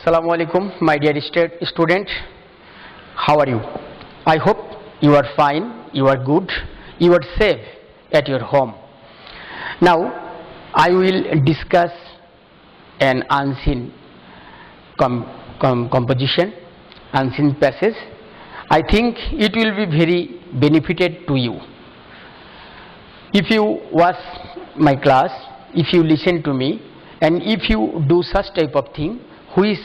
Assalamu alaikum, my dear student. How are you? I hope you are fine, you are good, you are safe at your home. Now, I will discuss an unseen composition, unseen passage. I think it will be very benefited to you. If you watch my class, if you listen to me, and if you do such type of thing, which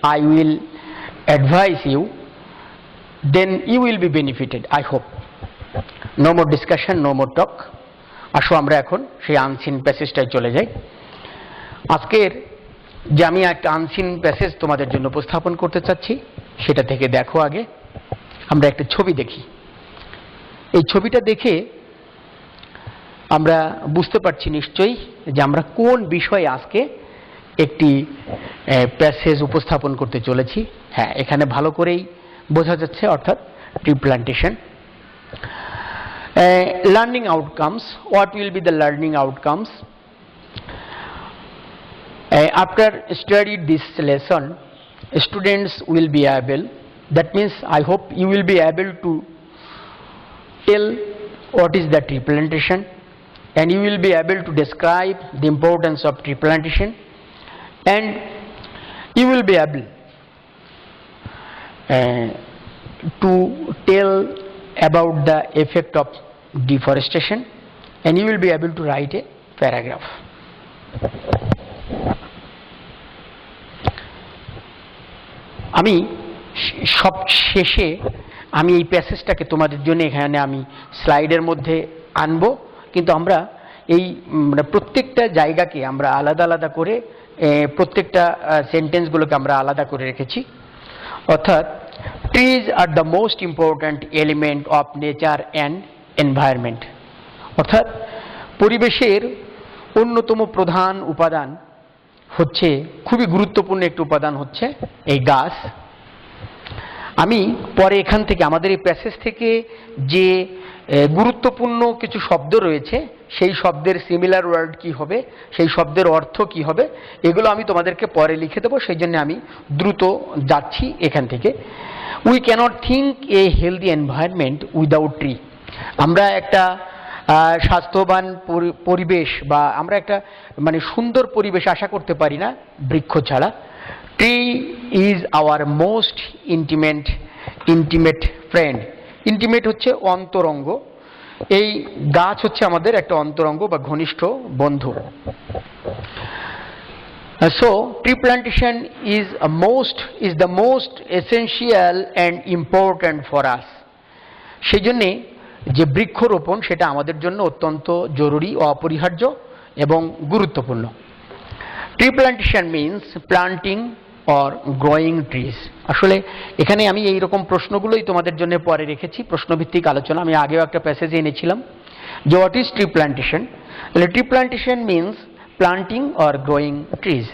I will advise you, then you will be benefited, I hope. No more discussion, no more talk. আসো আমরা এখন সেই unseen প্যাসেজটায় চলে যাই। আজকের যে আমি একটা আনসিন প্যাসেজ তোমাদের জন্য উপস্থাপন করতে চাচ্ছি, সেটা থেকে দেখো আগে আমরা একটা ছবি দেখি। এই ছবিটা দেখে আমরা বুঝতে পারছি নিশ্চয়ই যে আমরা কোন বিষয়ে আজকে একটি প্যাসেজ উপস্থাপন করতে চলেছি। হ্যাঁ, এখানে ভালো করেই বোঝা যাচ্ছে, অর্থাৎ tree plantation. Learning outcomes, what will be the learning outcomes after studied this lesson? Students will be able, that means I hope you will be able to tell what is the tree plantation, and you will be able to describe the importance of tree plantation, and you will be able to tell about the effect of deforestation, and you will be able to write a paragraph. আমি সব শেষে আমি এই প্যাসেজটাকে তোমাদের জন্য এখানে আমি স্লাইডের মধ্যে আনবো, কিন্তু আমরা এই প্রত্যেকটা জায়গাকে আমরা আলাদা আলাদা করে প্রত্যেকটা সেন্টেন্সগুলোকে আমরা আলাদা করে রেখেছি। অর্থাৎ trees are the most important element of nature and environment, অর্থাৎ পরিবেশের অন্যতম প্রধান উপাদান হচ্ছে, খুবই গুরুত্বপূর্ণ একটি উপাদান হচ্ছে এই গাছ। আমি পরে এখান থেকে আমাদের এই প্যাসেজ থেকে যে গুরুত্বপূর্ণ কিছু শব্দ রয়েছে, সেই শব্দের সিমিলার ওয়ার্ড কি হবে, সেই শব্দের অর্থ কি হবে, এগুলো আমি তোমাদেরকে পরে লিখে দেবো। সেই জন্য আমি দ্রুত যাচ্ছি এখান থেকে। We cannot think a healthy environment without tree. আমরা একটা স্বাস্থ্যবান পরিবেশ বা আমরা একটা সুন্দর পরিবেশ আশা করতে পারি না বৃক্ষ ছাড়া। Tree is our most intimate friend. Intimate হচ্ছে অন্তরঙ্গ, এই গাছ হচ্ছে আমাদের একটা অন্তরঙ্গ বা ঘনিষ্ঠ বন্ধু। So tree plantation is the most essential and important for us. সেই জন্যে যে বৃক্ষরোপণ সেটা আমাদের জন্য অত্যন্ত জরুরি, অপরিহার্য এবং গুরুত্বপূর্ণ। Tree plantation means planting or growing trees. আসলে এখানে আমি এই রকম প্রশ্নগুলোই তোমাদের জন্য পরে রেখেছি, প্রশ্নভিত্তিক আলোচনা। আমি আগেও একটা প্যাসেজে এনেছিলাম যে হোয়াট ইজ ট্রি প্ল্যান্টেশন। তাহলে tree plantation means planting or growing trees.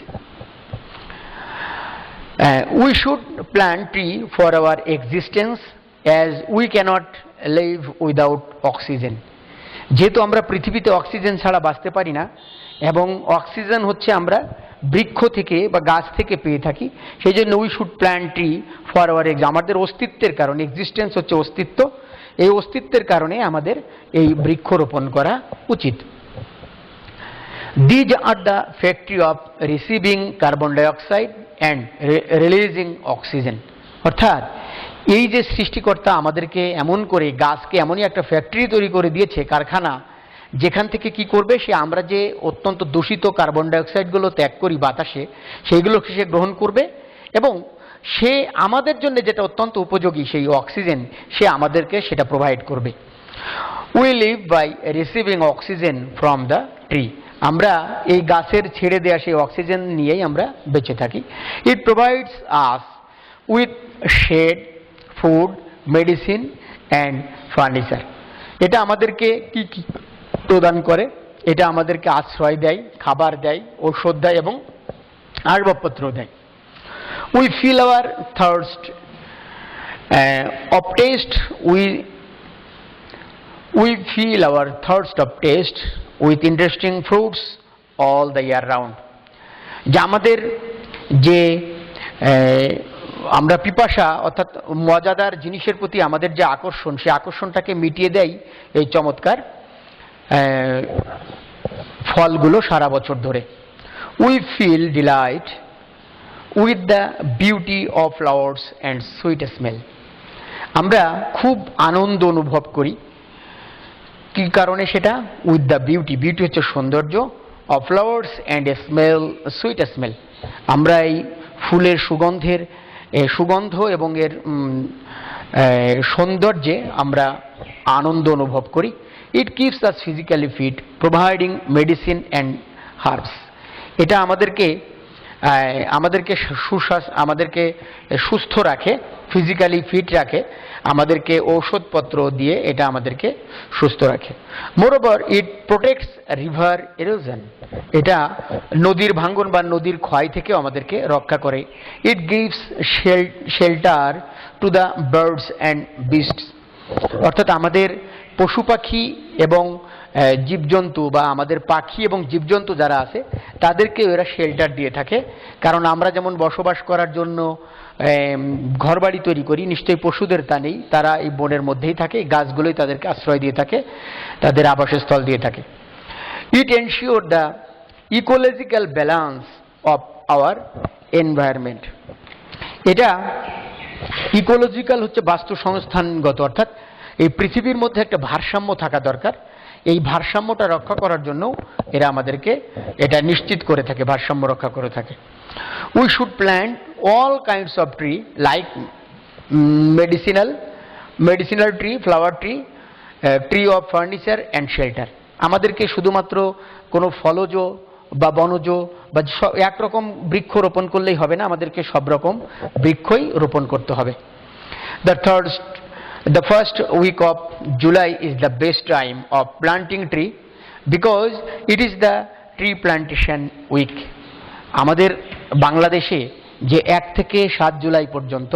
We should plant tree for our existence as we cannot live without oxygen. যেহেতু আমরা পৃথিবীতে অক্সিজেন ছাড়া বাঁচতে পারি না, এবং অক্সিজেন হচ্ছে আমরা বৃক্ষ থেকে বা গাছ থেকে পেয়ে থাকি, সেই জন্য we should plant tree for hour আমাদের অস্তিত্বের কারণে, এক্সিস্টেন্স হচ্ছে অস্তিত্ব, এই অস্তিত্বের কারণে আমাদের এই বৃক্ষরোপণ করা উচিত। These are the factory of receiving carbon dioxide and releasing oxygen. অর্থাৎ এই যে সৃষ্টিকর্তা আমাদেরকে এমন করে গাছকে এমনই একটা ফ্যাক্টরি তৈরি করে দিয়েছে, কারখানা, যেখান থেকে কি করবে, সে আমরা যে অত্যন্ত দূষিত কার্বন ডাইঅক্সাইডগুলো ত্যাগ করি বাতাসে, সেইগুলোকে সে গ্রহণ করবে, এবং সে আমাদের জন্য যেটা অত্যন্ত উপযোগী সেই অক্সিজেন সে আমাদেরকে সেটা প্রোভাইড করবে। We live by receiving oxygen from the tree. আমরা এই গাছের ছেড়ে দেওয়া সেই অক্সিজেন নিয়েই আমরা বেঁচে থাকি। It provides us with shade, food, medicine and furniture. এটা আমাদেরকে কি কি প্রদান করে? এটা আমাদেরকে আশ্রয় দেয়, খাবার দেয়, ঔষধ দেয় এবং আসবাবপত্র দেয়। We fill our thirst of taste, we fill our thirst of taste with interesting fruits all the year round. যে আমাদের যে আমরা পিপাসা অর্থাৎ মজাদার জিনিসের প্রতি আমাদের যে আকর্ষণ, সেই আকর্ষণটাকে মিটিয়ে দেয় এই চমৎকার ফলগুলো সারা বছর ধরে। We feel delight with the beauty of flowers and sweet smell. আমরা খুব আনন্দ অনুভব করি। কী কারণে সেটা? উইথ দ্য বিউটি, বিউটি হচ্ছে সৌন্দর্য, of flowers and smell, sweet smell. আমরা এই ফুলের সুগন্ধ এবং এর সৌন্দর্যে আমরা আনন্দ অনুভব করি। It keeps us physically fit, providing medicine and herbs. এটা আমাদেরকে সুস্থ রাখে, ফিজিক্যালি ফিট রাখে, আমাদেরকে ঔষধপত্র দিয়ে এটা আমাদেরকে সুস্থ রাখে। মোরওভার ইট প্রোটেক্টস রিভার এরোশন, এটা নদীর ভাঙ্গন বা নদীর ক্ষয় থেকেও আমাদেরকে রক্ষা করে। It gives shelter to the birds and beast's, অর্থাৎ আমাদের পশু পাখি এবং জীবজন্তু বা আমাদের পাখি এবং জীবজন্তু যারা আছে তাদেরকে এরা শেল্টার দিয়ে থাকে। কারণ আমরা যেমন বসবাস করার জন্য ঘরবাড়ি তৈরি করি, নিশ্চয়ই পশুদের তা নেই, তারা এই বনের মধ্যেই থাকে, গাছগুলোই তাদেরকে আশ্রয় দিয়ে থাকে, তাদের আবাসস্থল দিয়ে থাকে। It ensure the ecological balance of our environment. এটা ইকোলজিক্যাল হচ্ছে বাস্তু সংস্থানগত, অর্থাৎ এই পৃথিবীর মধ্যে একটা ভারসাম্য থাকা দরকার। এই ভারসাম্যটা রক্ষা করার জন্য এরা আমাদেরকে এটা নিশ্চিত করে থাকে, ভারসাম্য রক্ষা করে থাকে। We should plant all kinds of tree like medicinal tree, flower tree, tree of furniture and shelter. আমাদেরকে শুধুমাত্র কোনো ফলজ বা বনজ বা একরকম বৃক্ষ রোপণ করলেই হবে না, আমাদেরকে সব রকম বৃক্ষই রোপণ করতে হবে। The first week of July is the best time of planting tree because it is the tree plantation week. আমাদের বাংলাদেশে যে 1 থেকে 7 জুলাই পর্যন্ত,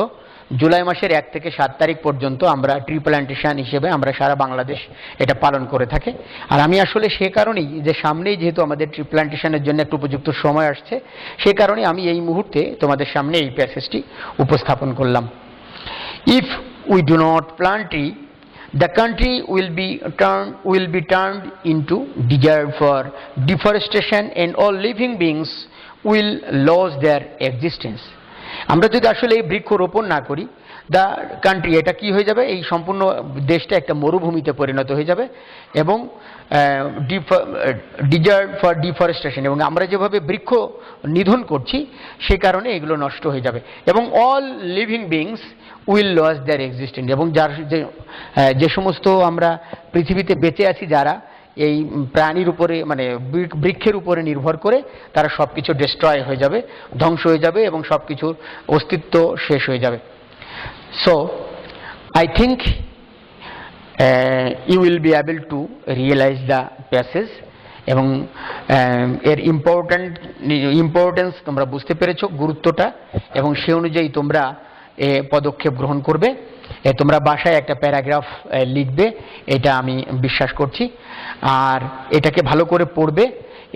জুলাই মাসের 1 থেকে 7 তারিখ পর্যন্ত আমরা ট্রি প্ল্যান্টেশন হিসেবে আমরা সারা বাংলাদেশ এটা পালন করে থাকে। আর আমি আসলে সে কারণেই যে সামনেই যেহেতু আমাদের ট্রি প্ল্যান্টেশনের জন্য একটা উপযুক্ত সময় আসছে, সে কারণে আমি এই মুহূর্তে তোমাদের সামনে এই প্যাসেজটি উপস্থাপন করলাম। If we do not plant tree, the country will be turned into desert for deforestation and all living beings will lose their existence. আমরা যদি আসলে এই বৃক্ষ রোপণ না করি, দ্য কান্ট্রি, এটা কি হয়ে যাবে? এই সম্পূর্ণ দেশটা একটা মরুভূমিতে পরিণত হয়ে যাবে এবং ডিজার্ট ফর ডিফরেস্টেশন, এবং আমরা যেভাবে বৃক্ষ নিধন করছি সে কারণে এগুলো নষ্ট হয়ে যাবে এবং all living beings will loss their existence, এবং যে সমস্ত আমরা পৃথিবীতে বেঁচে আছি যারা এই প্রাণীর উপরে মানে বৃক্ষের উপরে নির্ভর করে, তারা সব কিছু ডিস্ট্রয় হয়ে যাবে, ধ্বংস হয়ে যাবে এবং সব কিছুর অস্তিত্ব শেষ হয়ে যাবে। So I think you will be able to realize the passage এবং এর ইম্পর্টেন্স তোমরা বুঝতে পেরেছো, গুরুত্বটা, এবং সে অনুযায়ী তোমরা পদক্ষেপ গ্রহণ করবে। তোমরা বাসায় একটা প্যারাগ্রাফ লিখবে, এটা আমি বিশ্বাস করছি, আর এটাকে ভালো করে পড়বে।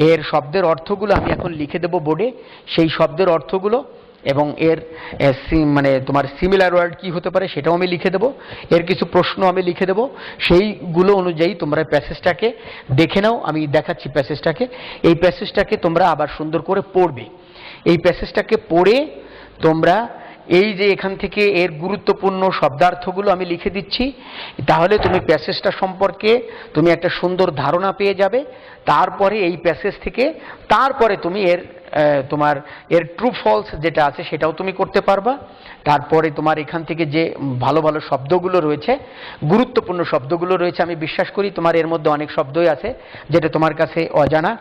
এর শব্দের অর্থগুলো আমি এখন লিখে দেবো বোর্ডে, সেই শব্দের অর্থগুলো এবং এর মানে তোমার সিমিলার ওয়ার্ড কি হতে পারে সেটাও আমি লিখে দেবো, এর কিছু প্রশ্ন আমি লিখে দেবো, সেইগুলো অনুযায়ী তোমরা প্যাসেজটাকে দেখে নাও। আমি দেখাচ্ছি প্যাসেজটাকে, এই প্যাসেজটাকে তোমরা আবার সুন্দর করে পড়বে। এই প্যাসেজটাকে পড়ে তোমরা এই যে এখান থেকে এর গুরুত্বপূর্ণ শব্দার্থগুলো আমি লিখে দিচ্ছি, তাহলে তুমি প্যাসেজটা সম্পর্কে তুমি একটা সুন্দর ধারণা পেয়ে যাবে। তারপরে এই প্যাসেজ থেকে তারপরে তুমি তোমার এর ট্রু ফলস যেটা আছে সেটাও তুমি করতে পারবা। তারপরে তোমার এখান থেকে যে ভালো ভালো শব্দগুলো রয়েছে, গুরুত্বপূর্ণ শব্দগুলো রয়েছে, আমি বিশ্বাস করি তোমার এর মধ্যে অনেক শব্দই আছে যেটা তোমার কাছে অজানা,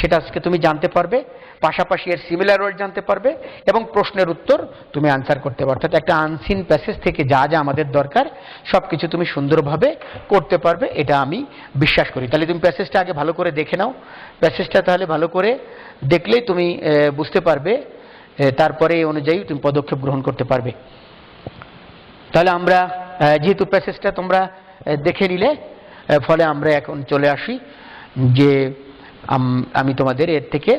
সেটা আজকে তুমি জানতে পারবে। পাশাপাশি এর সিমিলার ওয়ার্ড জানতে পারবে এবং প্রশ্নের উত্তর তুমি আনসার করতে পারবে। অর্থাৎ একটা আনসিন প্যাসেজ থেকে যা যা আমাদের দরকার সব কিছু তুমি সুন্দরভাবে করতে পারবে, এটা আমি বিশ্বাস করি। তাহলে তুমি প্যাসেজটা আগে ভালো করে দেখে নাও। প্যাসেজটা তাহলে ভালো করে দেখলেই তুমি বুঝতে পারবে, তারপরে এই অনুযায়ী তুমি পদক্ষেপ গ্রহণ করতে পারবে। তাহলে আমরা যেহেতু প্যাসেজটা তোমরা দেখে নিলে, ফলে আমরা এখন চলে আসি যে আমি তোমাদের এর থেকে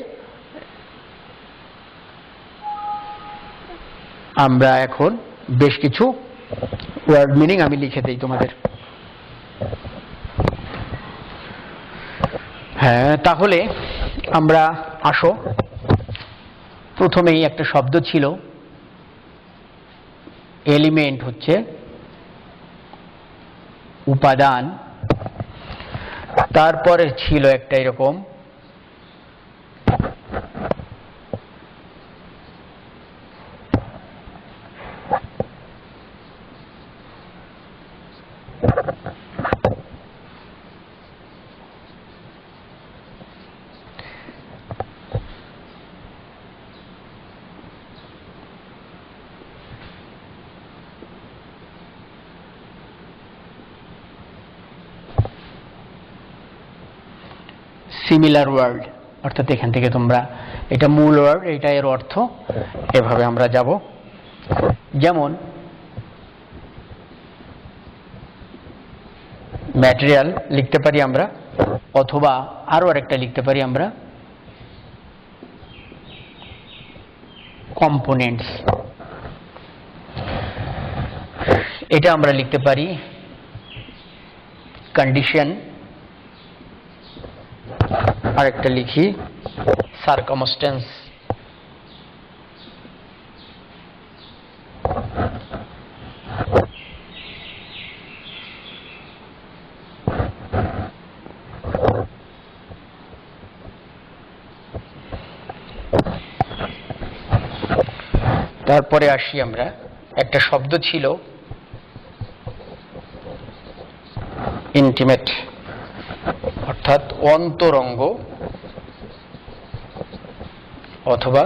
আমরা এখন বেশ কিছু ওয়ার্ড মিনিং আমি লিখে দেই তোমাদের। হ্যাঁ, তাহলে আমরা আসো, প্রথমেই একটা শব্দ ছিল এলিমেন্ট হচ্ছে উপাদান, তারপরে ছিল একটা এরকম সিমিলার ওয়ার্ড, অর্থাৎ এখান থেকে তোমরা এটা মূল ওয়ার্ড, এটা এর অর্থ, এভাবে আমরা যাব। যেমন ম্যাটেরিয়াল লিখতে পারি আমরা, অথবা আরো আরেকটা লিখতে পারি আমরা কম্পোনেন্টস। এটা আমরা লিখতে পারি কন্ডিশন, আরেকটা লিখি সার্কামস্টেন্স। তারপরে আসি আমরা, একটা শব্দ ছিল ইন্টিমেট, অর্থাৎ অন্তরঙ্গ অথবা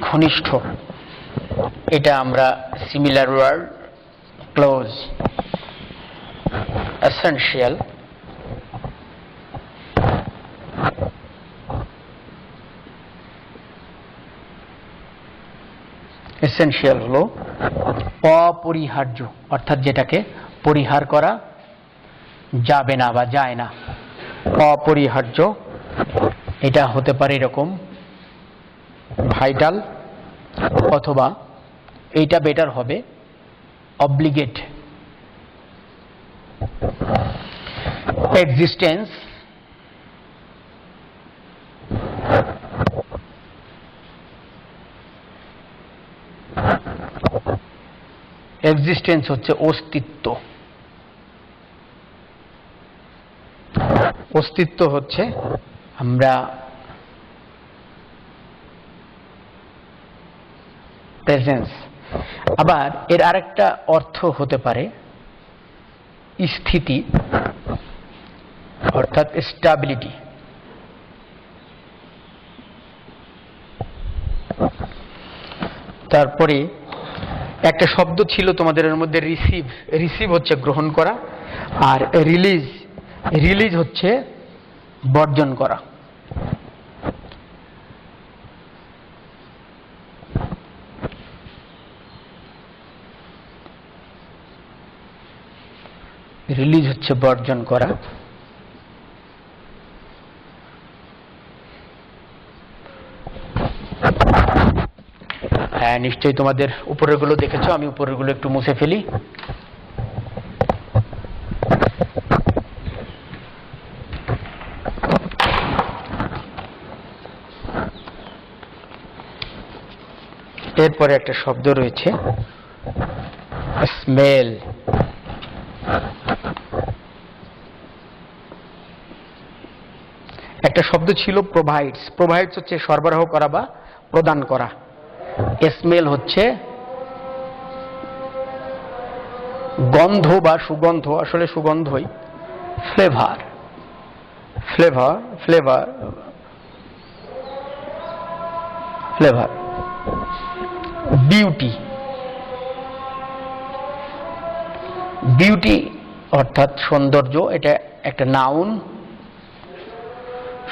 ঘনিষ্ঠ। এটা আমরা similar word close, essential, essential হলো অপরিহার্য, অর্থাৎ যেটাকে পরিহার করা যাবে না বা যায় না, অপরিহার্য। এটা হতে পারে এরকম ভাইটাল, অথবা এইটা বেটার হবে অব্লিগেট। এক্সিস্টেন্স, এক্সিস্টেন্স হচ্ছে অস্তিত্ব, অস্তিত্ব হচ্ছে আমরা প্রেজেন্স। আবার এর আরেকটা অর্থ হতে পারে স্থিতি, অর্থাৎ স্টেবিলিটি। তারপরে একটা শব্দ ছিল তোমাদের এর মধ্যে রিসিভ, রিসিভ হচ্ছে গ্রহণ করা, আর রিলিজ, রিলিজ হচ্ছে বর্জন করা। রিলিজ হচ্ছে বর্জন করা। হ্যাঁ, নিশ্চয়ই তোমাদের উপরের গুলো দেখেছো, আমি উপরের গুলো একটু মুছে ফেলি। এরপরে একটা শব্দ রয়েছে স্মেল। একটা শব্দ ছিল প্রোভাইডস, প্রোভাইডস হচ্ছে সরবরাহ করা বা প্রদান করা। স্মেল হচ্ছে গন্ধ বা সুগন্ধ, আসলে সুগন্ধই, flavour, flavour, flavour, flavour. Beauty, beauty অর্থাৎ সৌন্দর্য, এটা একটা নাউন,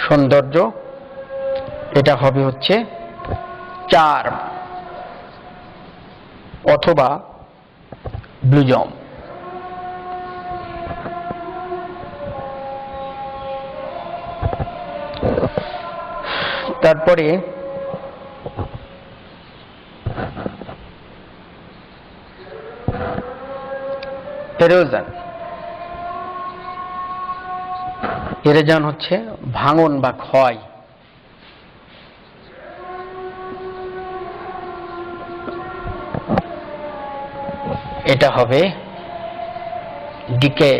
সৌন্দর্য। এটা হবে হচ্ছে চার্ম অথবা ব্লুজম। তারপরে এরোজন। এরোজন হচ্ছে ভাঙন বা ক্ষয়। এটা হবে ডিকে।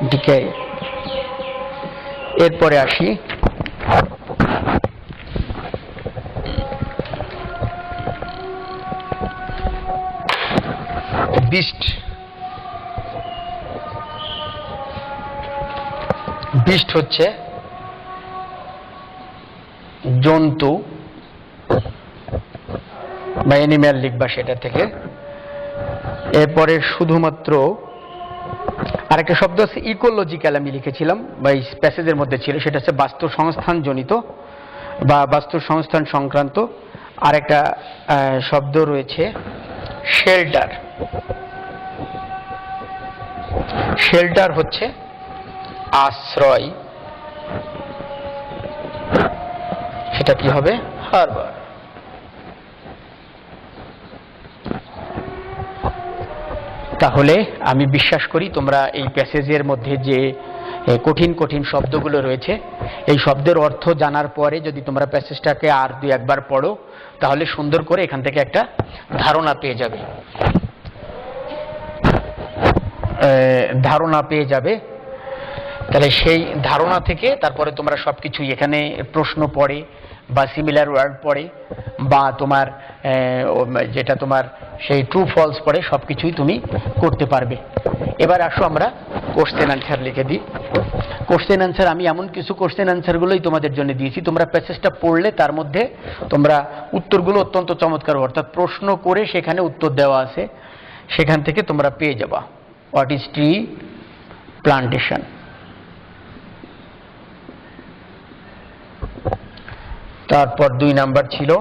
ডিকে। এরপরে আসি বিস্ট। বিস্ট হচ্ছে জন্তু বা অ্যানিম্যাল লিখবা সেটা থেকে। এরপরে শুধুমাত্র আরেকটা শব্দ আছে ইকোলজিক্যাল, আমি লিখেছিলাম বা এই প্যাসেজের মধ্যে ছিল, সেটা হচ্ছে বাস্তুসংস্থান জনিত বা বাস্তুসংস্থান সংক্রান্ত। আরেকটা শব্দ রয়েছে শেল্টার। শেল্টার হচ্ছে আশ্রয়, সেটা কি হবে? হারবার। তাহলে আমি বিশ্বাস করি তোমরা এই প্যাসেজের মধ্যে যে কঠিন কঠিন শব্দগুলো রয়েছে, এই শব্দের অর্থ জানার পরে যদি তোমরা প্যাসেজটাকে আর দুই একবার পড়ো, তাহলে সুন্দর করে এখান থেকে একটা ধারণা পেয়ে যাবে। তাহলে সেই ধারণা থেকে তারপরে তোমরা সবকিছু এখানে প্রশ্ন পড়ে বা সিমিলার ওয়ার্ড পড়ে বা তোমার যেটা তোমার সেই ট্রু ফলস পড়ে সবকিছুই তুমি করতে পারবে। এবার আসো আমরা কোশ্চেন অ্যান্সার লিখে দিই। কোশ্চেন অ্যান্সার আমি এমন কিছু কোশ্চেন অ্যান্সারগুলোই তোমাদের জন্য দিয়েছি, তোমরা প্যাসেজটা পড়লে তার মধ্যে তোমরা উত্তরগুলো অত্যন্ত চমৎকার, অর্থাৎ প্রশ্ন করে সেখানে উত্তর দেওয়া আছে, সেখান থেকে তোমরা পেয়ে যাবা। What is tree plantation. তারপর 2 নাম্বার ছিল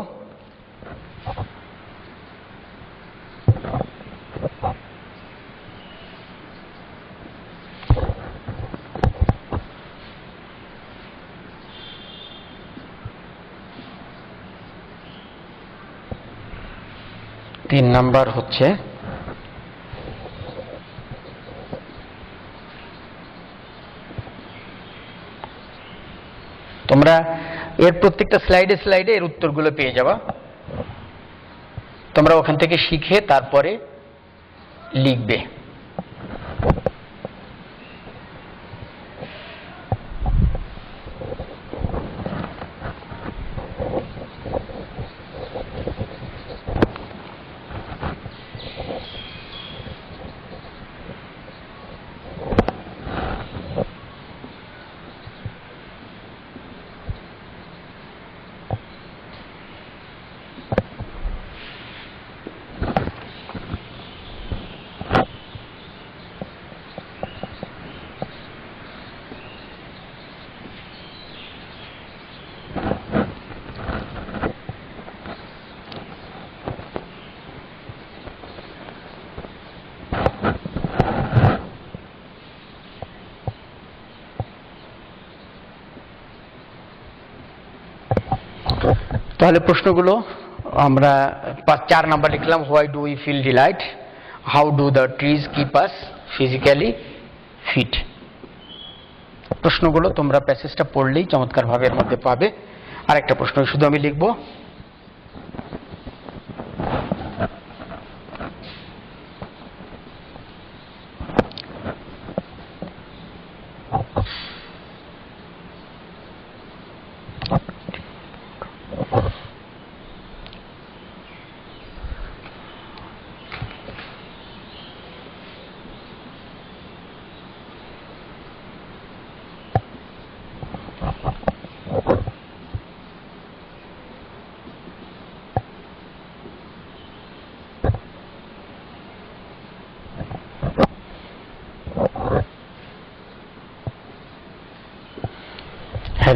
হচ্ছে তোমরা এর প্রত্যেকটা স্লাইডে স্লাইডে এর উত্তরগুলো পেয়ে যাবা, তোমরা ওখান থেকে শিখে তারপরে লিখবে। তাহলে প্রশ্নগুলো আমরা 4 নাম্বার লিখলাম, why do we feel delight, how do the trees keep us physically fit. প্রশ্নগুলো তোমরা প্যাসেজটা পড়লেই চমৎকারভাবে এর মধ্যে পাবে। আরেকটা প্রশ্ন শুধু আমি লিখবো,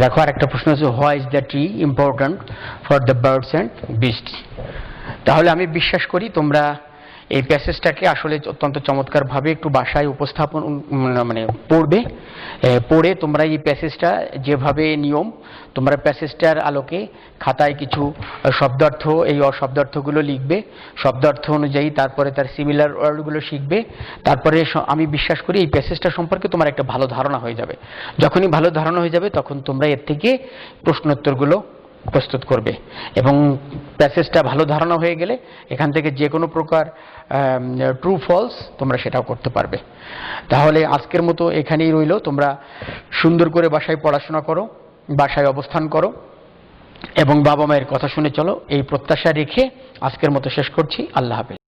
দেখো আরেকটা প্রশ্ন হচ্ছে, why is the tree important for the birds and beast's. তাহলে আমি বিশ্বাস করি তোমরা এই প্যাসেজটাকে আসলে অত্যন্ত চমৎকারভাবে একটু বাসায় উপস্থাপন মানে পড়বে, পড়ে তোমরা এই প্যাসেজটা যেভাবে নিয়ম তোমরা প্যাসেজটার আলোকে খাতায় কিছু শব্দার্থ, এই অশব্দার্থগুলো লিখবে, শব্দার্থ অনুযায়ী তারপরে তার সিমিলার ওয়ার্ডগুলো শিখবে। তারপরে আমি বিশ্বাস করি এই প্যাসেজটা সম্পর্কে তোমার একটা ভালো ধারণা হয়ে যাবে। যখনই ভালো ধারণা হয়ে যাবে তখন তোমরা এর থেকে প্রশ্নোত্তরগুলো প্রস্তুত করবে, এবং প্যাসেজটা ভালো ধারণা হয়ে গেলে এখান থেকে যে কোনো প্রকার ট্রু ফলস তোমরা সেটাও করতে পারবে। তাহলে আজকের মতো এখানেই রইল। তোমরা সুন্দর করে বাসায় পড়াশোনা করো, বাসায় অবস্থান করো এবং বাবা মায়ের কথা শুনে চলো, এই প্রত্যাশা রেখে আজকের মতো শেষ করছি। আল্লাহ হাফেজ।